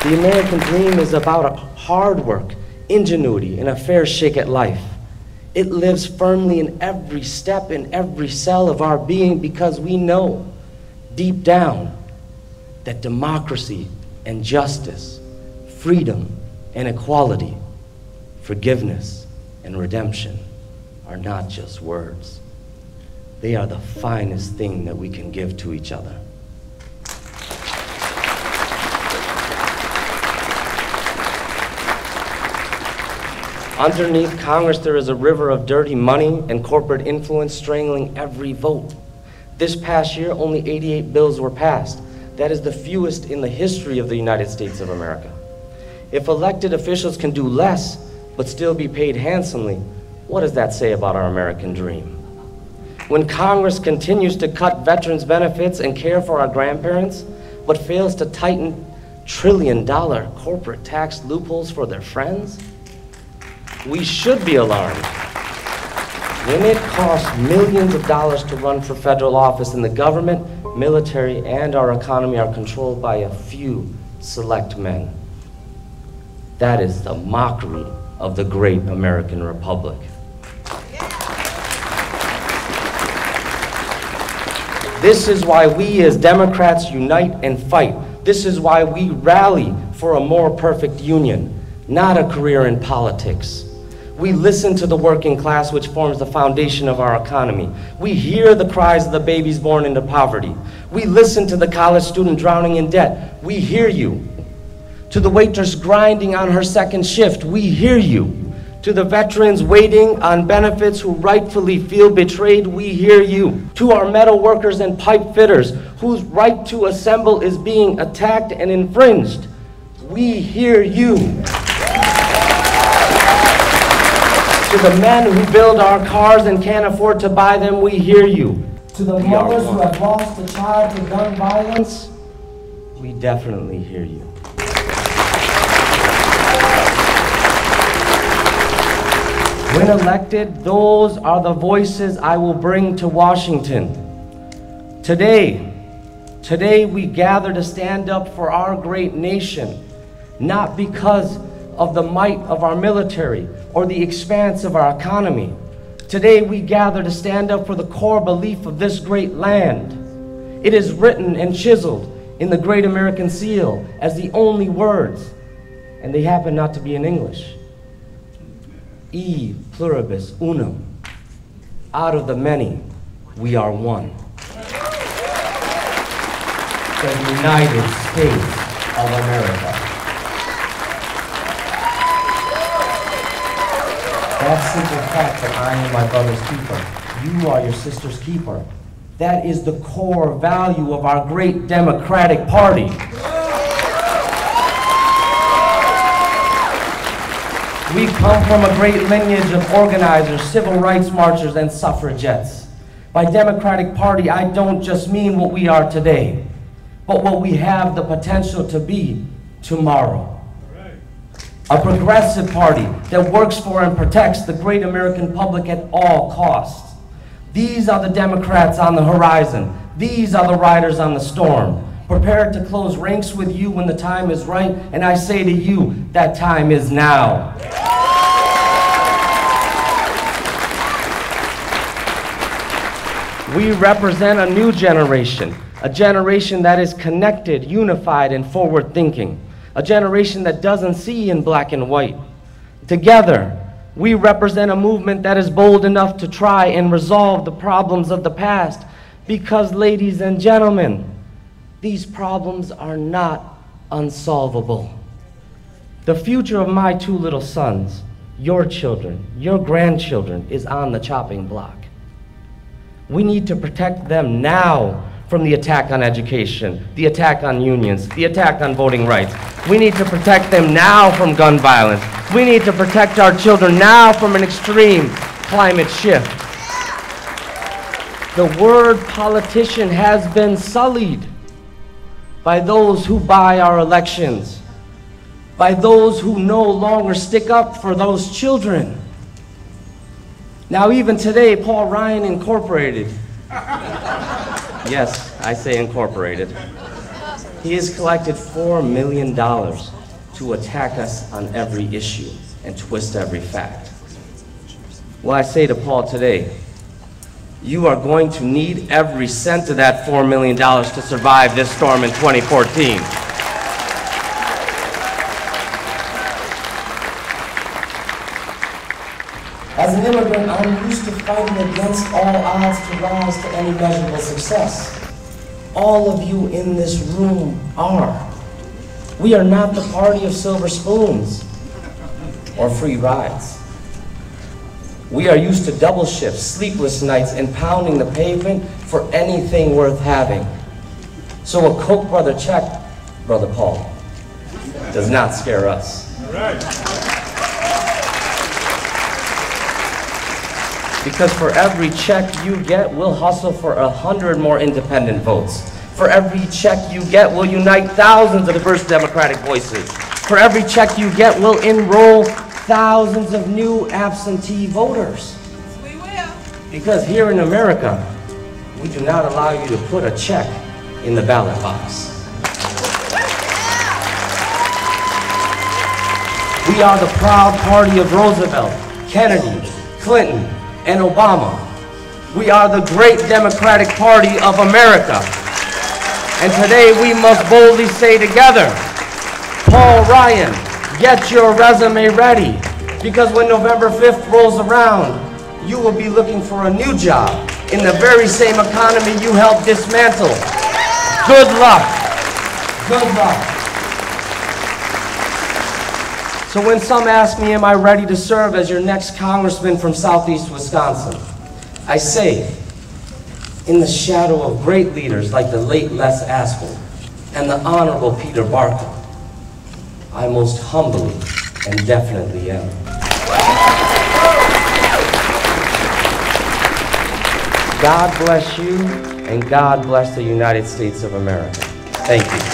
The American dream is about hard work, ingenuity, and a fair shake at life. It lives firmly in every step, in every cell of our being, because we know deep down that democracy and justice, freedom and equality, forgiveness and redemption are not just words. They are the finest thing that we can give to each other. Underneath Congress, there is a river of dirty money and corporate influence strangling every vote. This past year, only 88 bills were passed. That is the fewest in the history of the United States of America. If elected officials can do less, but still be paid handsomely, what does that say about our American dream? When Congress continues to cut veterans' benefits and care for our grandparents, but fails to tighten trillion-dollar corporate tax loopholes for their friends, we should be alarmed. When it costs millions of dollars to run for federal office and the government, military, and our economy are controlled by a few select men, that is the mockery of the great American Republic. This is why we as Democrats unite and fight. This is why we rally for a more perfect union, not a career in politics. We listen to the working class, which forms the foundation of our economy. We hear the cries of the babies born into poverty. We listen to the college student drowning in debt. We hear you. To the waitress grinding on her second shift, we hear you. To the veterans waiting on benefits who rightfully feel betrayed, we hear you. To our metal workers and pipe fitters whose right to assemble is being attacked and infringed, we hear you. To the men who build our cars and can't afford to buy them, we hear you. To the mothers who have lost a child to gun violence, we definitely hear you. When elected, those are the voices I will bring to Washington. Today we gather to stand up for our great nation, not because of the might of our military or the expanse of our economy. Today we gather to stand up for the core belief of this great land. It is written and chiseled in the great American seal as the only words, and they happen not to be in English. E pluribus unum. Out of the many, we are one. The United States of America. That simple fact that I am my brother's keeper, you are your sister's keeper, that is the core value of our great Democratic Party. We come from a great lineage of organizers, civil rights marchers, and suffragettes. By Democratic Party, I don't just mean what we are today, but what we have the potential to be tomorrow. A progressive party that works for and protects the great American public at all costs. These are the Democrats on the horizon. These are the riders on the storm, prepared to close ranks with you when the time is right, and I say to you, that time is now. We represent a new generation, a generation that is connected, unified, and forward-thinking. A generation that doesn't see in black and white. Together, we represent a movement that is bold enough to try and resolve the problems of the past, because, ladies and gentlemen, these problems are not unsolvable. The future of my two little sons, your children, your grandchildren, is on the chopping block. We need to protect them now from the attack on education, the attack on unions, the attack on voting rights. We need to protect them now from gun violence. We need to protect our children now from an extreme climate shift. The word politician has been sullied by those who buy our elections, by those who no longer stick up for those children. Now even today, Paul Ryan Incorporated, yes, I say incorporated, He has collected $4 million to attack us on every issue and twist every fact. Well, I say to Paul today, you are going to need every cent of that $4 million to survive this storm in 2014. As an immigrant, I'm used to fighting against all odds to rise to any measurable success. All of you in this room are. We are not the party of silver spoons or free rides. We are used to double shifts, sleepless nights, and pounding the pavement for anything worth having. So a Koch brother check, Brother Paul, does not scare us. All right. Because for every check you get, we'll hustle for 100 more independent votes. For every check you get, we'll unite thousands of diverse Democratic voices. For every check you get, we'll enroll thousands of new absentee voters. We will. Because here in America, we do not allow you to put a check in the ballot box. We are the proud party of Roosevelt, Kennedy, Clinton, and Obama. We are the great Democratic Party of America. And today we must boldly say together, Paul Ryan, get your resume ready, because when November 5th rolls around, you will be looking for a new job in the very same economy you helped dismantle. Good luck. Good luck. So when some ask me, am I ready to serve as your next congressman from Southeast Wisconsin? I say, in the shadow of great leaders like the late Les Aspel and the Honorable Peter Barker, I most humbly and definitely am. God bless you, and God bless the United States of America. Thank you.